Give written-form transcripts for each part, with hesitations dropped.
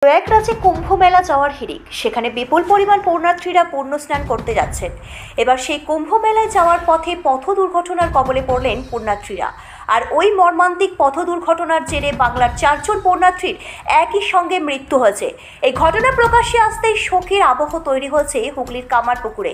প্রয়াগরাজে কুম্ভ মেলা যাওয়ার হিড়িক। সেখানে বিপুল পরিমাণ পুণ্যার্থীরা পুণ্য স্নান করতে যাচ্ছেন। এবার সেই কুম্ভ মেলায় যাওয়ার পথে পথ দুর্ঘটনার কবলে পড়লেন পুণ্যার্থীরা। আর ওই মর্মান্তিক পথ দুর্ঘটনার জেরে বাংলার 4 জন পুণ্যার্থীর একই সঙ্গে মৃত্যু হয়েছে। এই ঘটনা প্রকাশ্যে আসতেই শোকের আবহ তৈরি হয়েছে হুগলির কামারপুকুরে।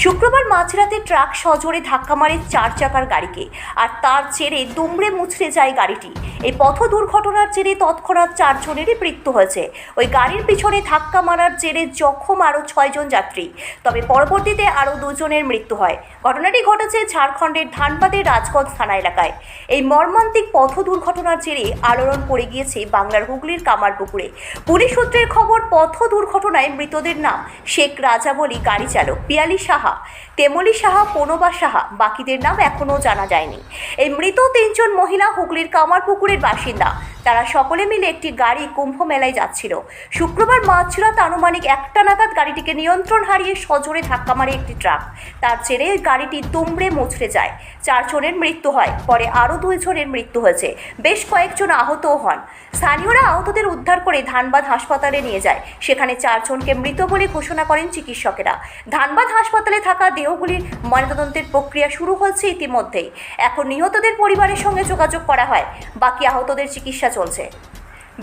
শুক্রবার মাঝরাতে ট্রাক সজোরে ধাক্কা মারে 4 চাকার গাড়িকে, আর তার জেরে দুমড়ে মুচড়ে যায় গাড়িটি। এই পথ দুর্ঘটনার জেরে তৎক্ষণাৎ 4 জনেরই মৃত্যু হয়েছে। ওই গাড়ির পিছনে ধাক্কা মারার জেরে জখম আরও 6 জন যাত্রী, তবে পরবর্তীতে আরও 2 জনের মৃত্যু হয়। ঘটনাটি ঘটেছে ঝাড়খণ্ডের ধানবাদের রাজগঞ্জ থানা এলাকায়। এই মর্মান্তিক পথ দুর্ঘটনার জেরে আলোড়ন পড়ে গিয়েছে বাংলার হুগলির কামারপুকুরে। পুলিশ সূত্রের খবর, পথ দুর্ঘটনায় মৃতদের নাম শেখ রাজাবলী গাড়ি চালক, পিয়ালি সাহা, তেমলি সাহা, পনবা সাহা। বাকিদের নাম এখনও জানা যায়নি। এই মৃত 3 জন মহিলা হুগলির কামারপুকুরের বাসিন্দা। তারা সকলে মিলে একটি গাড়ি কুম্ভ মেলায় যাচ্ছিল। শুক্রবার মাঝরাত আনুমানিক 1টা নাগাদ গাড়িটিকে নিয়ন্ত্রণ হারিয়ে সজোরে ধাক্কা মারে একটি ট্রাক। তার জেরে গাড়িটি দুমড়ে মুচড়ে যায়। 4 জনের মৃত্যু হয়। পরে আরও 2 জনের মৃত্যু হয়েছে। বেশ কয়েকজন আহতও হন। স্থানীয়রা আহতদের উদ্ধার করে ধানবাদ হাসপাতালে নিয়ে যায়। সেখানে 4 জনকে মৃত বলে ঘোষণা করেন চিকিৎসকেরা। ধানবাদ হাসপাতালে থাকা দেহগুলির ময়নাতদন্তের প্রক্রিয়া শুরু হয়েছে ইতিমধ্যেই। এখন নিহতদের পরিবারের সঙ্গে যোগাযোগ করা হয়। বাকি আহতদের চিকিৎসা চলছে।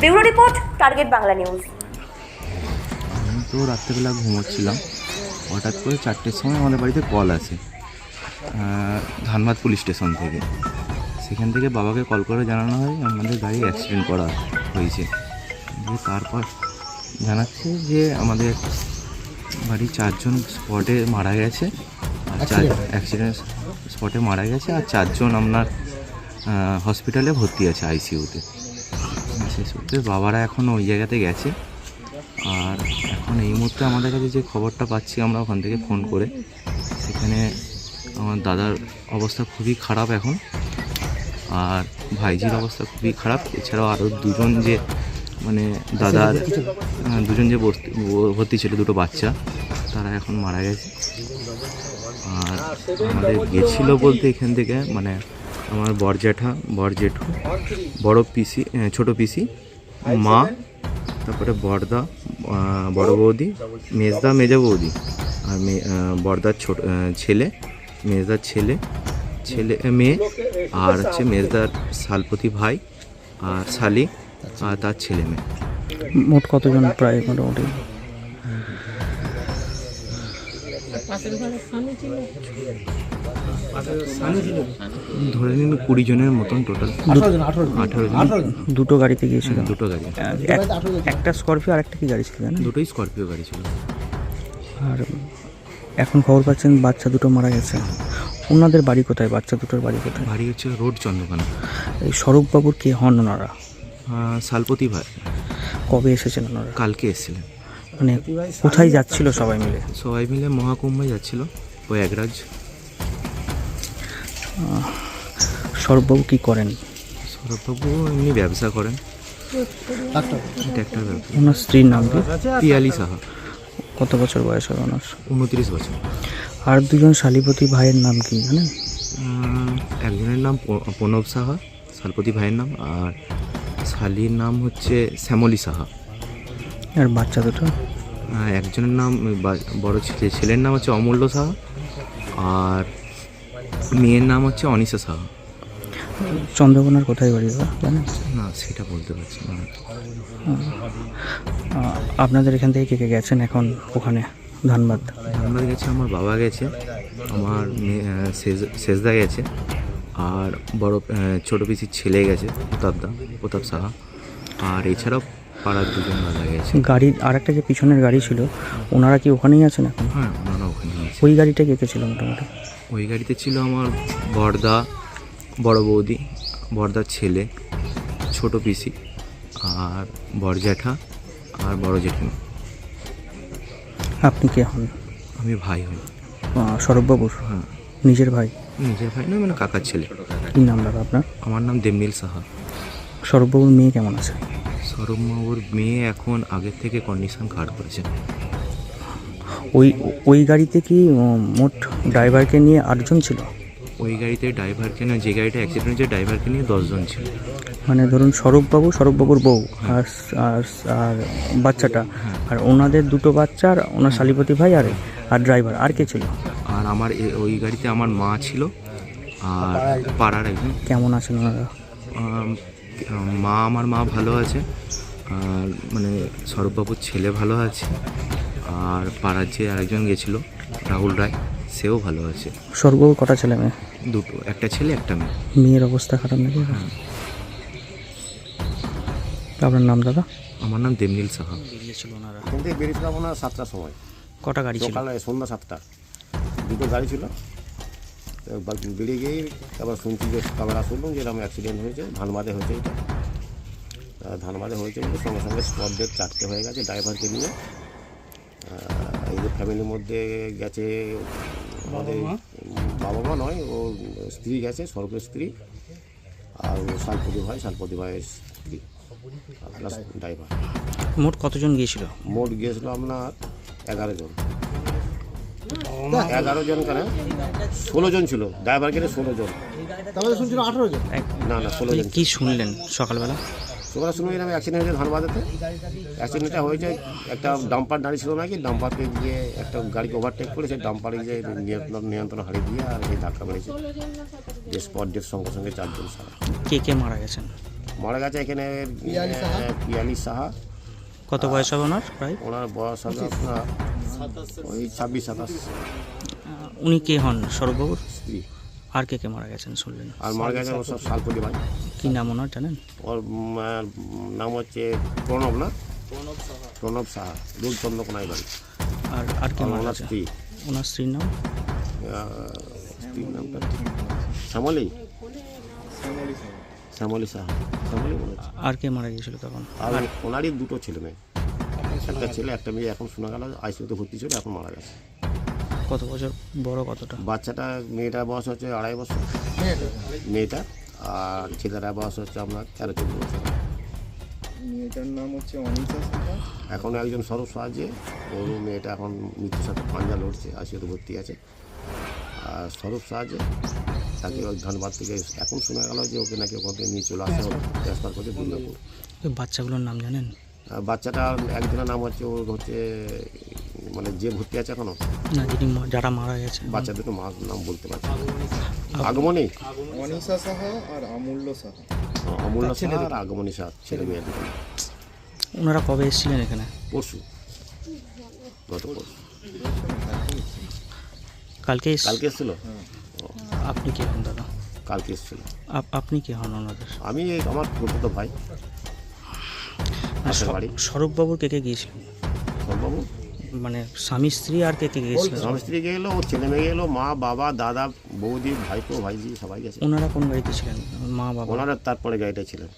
Bureau report, target Bangla news. আমি তো রাত্রেবেলা ঘুমোচ্ছিলাম, হঠাৎ করে 4টের সময় আমাদের বাড়িতে কল আসে ধানবাদ পুলিশ স্টেশন থেকে। সেখান থেকে বাবাকে কল করে জানানো হয় আমাদের গাড়ি অ্যাক্সিডেন্ট করা হয়েছে। তারপর জানাচ্ছে যে আমাদের বাড়ি 4 জন স্পটে মারা গেছে, আর অ্যাক্সিডেন্ট স্পটে মারা গেছে, আর 4 জন আপনার হসপিটালে ভর্তি আছে আইসিইউতে। সেই সূত্রে বাবারা এখন ওই জায়গাতে গেছে। আর এখন এই মুহূর্তে আমাদের কাছে যে খবরটা পাচ্ছি আমরা ওখান থেকে ফোন করে, সেখানে আমার দাদার অবস্থা খুবই খারাপ এখন, আর ভাইজির অবস্থা খুবই খারাপ। এছাড়াও আরও 2 জন যে মানে দাদার 2 জন যে ভর্তি ছিল, 2টো বাচ্চা, তারা এখন মারা গেছে। আর আমাদের গেছিলো বলতে এখান থেকে মানে আমার বর জেঠু, বড় পিসি, ছোটো পিসি, মা, তারপরে বড়দা, বড় বৌদি, মেজদা, মেজো বৌদি, আর বড়দার ছেলে, মেজদার ছেলে মেয়ে, আর হচ্ছে মেজদার শালপতি ভাই আর শালি, আর তার ছেলে মেয়ে। মোট কতজন প্রায় মোটামুটি? ধরে নিন 20 জনের মতন টোটাল। 18 জন। 2টো গাড়িতে গিয়েছিল? 2টো গাড়ি, একটা স্করপিও আর একটা কি গাড়ি ছিল? 2টোই স্করপিও গাড়ি ছিল। আর এখন খবর পাচ্ছেন বাচ্চা 2টো মারা গেছে। ওনাদের বাড়ি কোথায়? বাচ্চা 2টোর বাড়ি কোথায়? বাড়ি হচ্ছে রোড চন্দ্রকোনা। এই স্বরূপবাবুর কে হন ওনারা? শালপতি ভাই। কবে এসেছেন ওনারা? কালকে এসেছিলেন। মানে কোথায় যাচ্ছিল সবাই মিলে? সবাই মিলে মহাকুম্ভে যাচ্ছিল প্রয়াগরাজ। স্বরূপবাবু কী করেন? সৌরভবাবু এমনি ব্যবসা করেন, ট্র্যাক্টর ব্যবসা। ওনার স্ত্রীর নাম কি? পিয়ালি সাহা। কত বছর বয়স হবে ওনার? 29 বছর। আর 2 জন শালীপতি ভাইয়ের নাম কি জানেন? একজনের নাম প্রণব সাহা, শালপতি ভাইয়ের নাম, আর শালির নাম হচ্ছে শ্যামলী সাহা। আর বাচ্চা 2টো? একজনের নাম বড় ছেলের নাম হচ্ছে অমূল্য সাহা, আর মেয়ের নাম হচ্ছে অনিশা সাহা। চন্দ্রকোনার কোথায় বাড়ি জানেন? না, সেটা বলতে পারছি না। আপনাদের এখান থেকে কে কে গেছেন এখন ওখানে ধানবাদ? গেছে আমার বাবা গেছে, আমার শেষদা গেছে, আর বড় ছোটো পিসির ছেলে গেছে প্রতাপ সাহা, আর এছাড়াও পাড়ার 2 জন দাদা গেছে। গাড়ি আর একটা যে পিছনের গাড়ি ছিল, ওনারা কি ওখানেই আছেন এখন? হ্যাঁ, ওনারা ওখানেই আছে। ওই গাড়িটা কে কে ছিল মোটামুটি? ওই গাড়িতে ছিল আমার বড়দা, বড় বৌদি, বড়দার ছেলে, ছোটো পিসি, আর বড় জ্যাঠা, আর বড় জেঠিমা। আপনি কে হন? আমি ভাই হই। স্বরূপবাবুর? হ্যাঁ। নিজের ভাই? নিজের ভাই নয়, মানে কাকার ছেলে। কী নাম দাদা আপনার? আমার নাম দেবনীল সাহা। স্বরূপবাবুর মেয়ে কেমন আছে? সৌরভবাবুর মেয়ে এখন আগের থেকে কন্ডিশন খারাপ করেছে। ওই গাড়িতে কি মোট ড্রাইভারকে নিয়ে 8 জন ছিল? ওই গাড়িতে ড্রাইভারকে না, যে গাড়িটা অ্যাক্সিডেন্ট হয়েছে ড্রাইভারকে নিয়ে 10 জন ছিল। মানে ধরুন স্বরূপবাবুর বউ আর আর আর বাচ্চাটা, আর ওনাদের দুটো বাচ্চা, আর ওনার শালীপতি ভাই আর ড্রাইভার, আর কে ছিল? আর আমার ওই গাড়িতে আমার মা ছিল আর পাড়ার একজন। কেমন আছেন ওনারা? আমার মা ভালো আছে, আর মানে স্বরূপবাবুর ছেলে ভালো আছে, আর পাড়ার যে আরেকজন গেছিলো রাহুল রায়, সেও ভালো আছে। স্বরূপবাবুর কটা ছেলে মেয়ে? দুটো, একটা ছেলে একটা মেয়ে। মেয়ের অবস্থা খারাপ নাকি? আপনার নাম দাদা? আমার নাম দেবনীল সাহা। বেরিয়েছিল ওনারা? এখান থেকে বেরিয়েছিলাম ওনার 7টার সময়, কটা গাড়ি ছিল? সকালে সন্ধ্যা 7টা, দুটো গাড়ি ছিল। তো বেরিয়ে গিয়ে তারপর শুনছি যে ক্যামেরা শুনলাম যে এরকম অ্যাক্সিডেন্ট হয়েছে, ধানবাদে হয়েছে। এটা ধানবাদে হয়েছে বলে সঙ্গে সঙ্গে স্পট ডেট 4টে হয়ে গেছে ড্রাইভারকে নিয়ে। এই যে ফ্যামিলির মধ্যে গেছে আমাদের বাবা মা নয়, ওর স্ত্রী গেছে, স্বরূপের স্ত্রী, আর ও শালপতি ভাইয়ের স্ত্রী প্লাস ড্রাইভার। মোট কতজন গিয়েছিল? মোট গিয়েছিল আপনার 11 জন। 11 জন কেন, 16 জন ছিল, ড্রাইভার গেলে 16 জন। তাহলে শুনছিল 18 জন। না 16 জন। কি শুনলেন সকালবেলা? সকালে শুনে এরকম অ্যাক্সিডেন্ট হয়েছে ধানবাদেতে। অ্যাক্সিডেন্টটা হয়েছে, একটা ডাম্পার দাঁড়িয়ে ছিল নাকি, ডাম্পারকে গিয়ে একটা গাড়িকে ওভারটেক করে সেই ডাম্পারে গিয়ে নিয়ন্ত্রণ হারিয়ে দিয়ে আর এই ধাক্কা মেরেছে। যে স্পট ডেট সঙ্গে সঙ্গে 4 জন সারা কে মারা গেছেন? মারা গেছে এখানে পিয়ালি সাহা। কত বয়স হবে ওনার প্রায়? ওনার বয়স হবে আপনার ওই 26-27। উনি কে হন? স্বরূপবাবুর স্ত্রী। আর কে মারা গেছেন শুনলেন? আর মারা গেছে ওর সব শালপতি ভাই। কি নাম ওনার জানেন? ওর নাম হচ্ছে প্রণব সাহা, দুলচন্দ্রকোনায় বাড়ি। আর কে মারা ওনার গেছে? স্ত্রী। ওনার স্ত্রীর নাম? স্ত্রীর নামটা শ্যামলী সাহা, শ্যামলী মনে হচ্ছে। আর কে মারা গিয়েছিল তখন? আর ওনারই দুটো ছেলে মেয়ে, একটা ছেলে একটা মেয়ে। এখন শোনা গেল আইসিইউতে ভর্তি ছিল, এখন মারা গেছে। কত বছর বড়? কতটা? বাচ্চাটা, মেয়েটার বয়স হচ্ছে 2.5 বছর মেয়েটা, আর ছেলেটার বয়স হচ্ছে আপনার 13-14 বছর। মেয়েটার নাম হচ্ছে অনিতা সাহা। এখন একজন স্বরূপ সাহায্যে, ওর মেয়েটা এখন মৃত্যুর সাথে পাঞ্জা লড়ছে, আইসিইউতে ভর্তি আছে। আর স্বরূপ সাহায্যে তাকে ওই ধানবাদ থেকে এখন শোনা গেল যে ওকে নাকি ওখান থেকে নিয়ে চলে আসা হবে, ট্রান্সফার করছে দুর্গাপুর। ওই বাচ্চাগুলোর নাম জানেন? বাচ্চাটা একজনের নাম হচ্ছে, ওর হচ্ছে মানে যে ভর্তি আছে এখনো, না, যারা মারা গেছে বাচ্চা দুটো মার নাম বলতে পারছি না। আগমনী, অনিশা সাহা আর অমূল্য সাহা। অমূল্য সাহা আর আগমনী সাহা, ছেলে মেয়ে দুটো। ওনারা কবে এসেছিলেন এখানে? পরশু, গত পরশু। কালকে এসেছিল। আপনি কে হন দাদা? কালকে এসেছিল। আপনি কে হন ওনাদের? আমি আমার ছোটো ভাই, পাশের বাড়ি। স্বরূপবাবুর কে গিয়েছিলেন? বাবু মানে স্বামী স্ত্রী আর কে গিয়েছিলেন? স্বামী স্ত্রী গেলো, ওর ছেলে মেয়ে গেলো, মা বাবা দাদা বৌদি ভাইপো ভাইজি সবাই গেছে। ওনারা কোন গাড়িতে ছিলেন? মা বাবা? ওনারা তারপরে গাড়িটা ছিলেন,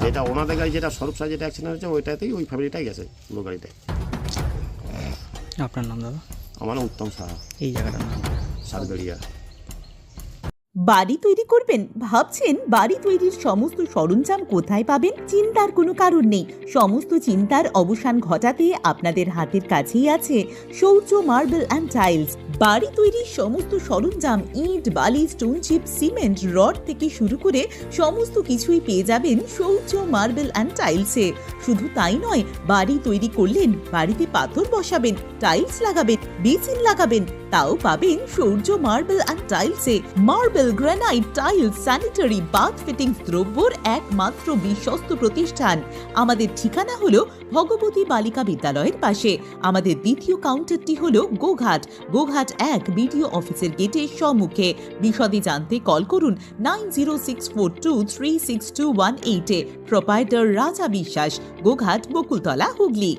যেটা ওনাদের গাড়ি, যেটা স্বরূপ সাহা যেটা অ্যাক্সিডেন্ট হয়েছে ওইটাতেই ওই ফ্যামিলিটাই গেছে পুরো গাড়িটায়। আপনার নাম দাদা? আমার নাম উত্তম সাহা, এই জায়গাটার নাম? সাতগড়িয়া। বাড়ি তৈরি করবেন? ভাবছেন বাড়ি তৈরির সমস্ত সরঞ্জাম কোথায় পাবেন? চিন্তার কোনো কারণ নেই। সমস্ত চিন্তার অবসান ঘটাতে আপনাদের হাতের কাছেই আছে শৌর্য মার্বেল অ্যান্ড টাইলস। বাড়ি তৈরির সমস্ত সরঞ্জাম, ইট, বালি, স্টোন চিপ, সিমেন্ট, রড থেকে শুরু করে সমস্ত কিছুই পেয়ে যাবেন শৌর্য মার্বেল অ্যান্ড টাইলসে। শুধু তাই নয়, বাড়ি তৈরি করলেন, বাড়িতে পাথর বসাবেন, টাইলস লাগাবেন, বেসিন লাগাবেন, তাও পাবেন শৌর্য মার্বেল অ্যান্ড টাইলসে। Marble, granite, tiles, sanitary, bath fittings দ্রব্যর একমাত্র বিশ্বস্ত প্রতিষ্ঠান। আমাদের ঠিকানা হলো ভগবতী বালিকা বিদ্যালয়ের পাশে। আমাদের দ্বিতীয় কাউন্টারটি হলো গোঘাট 1 বিডিও অফিসের গেটের সম্মুখে। বিশদে জানতে কল করুন 9064236218 এ। প্রোপাইটার রাজা বিশ্বাস, গোঘাট, বকুলতলা, হুগলি।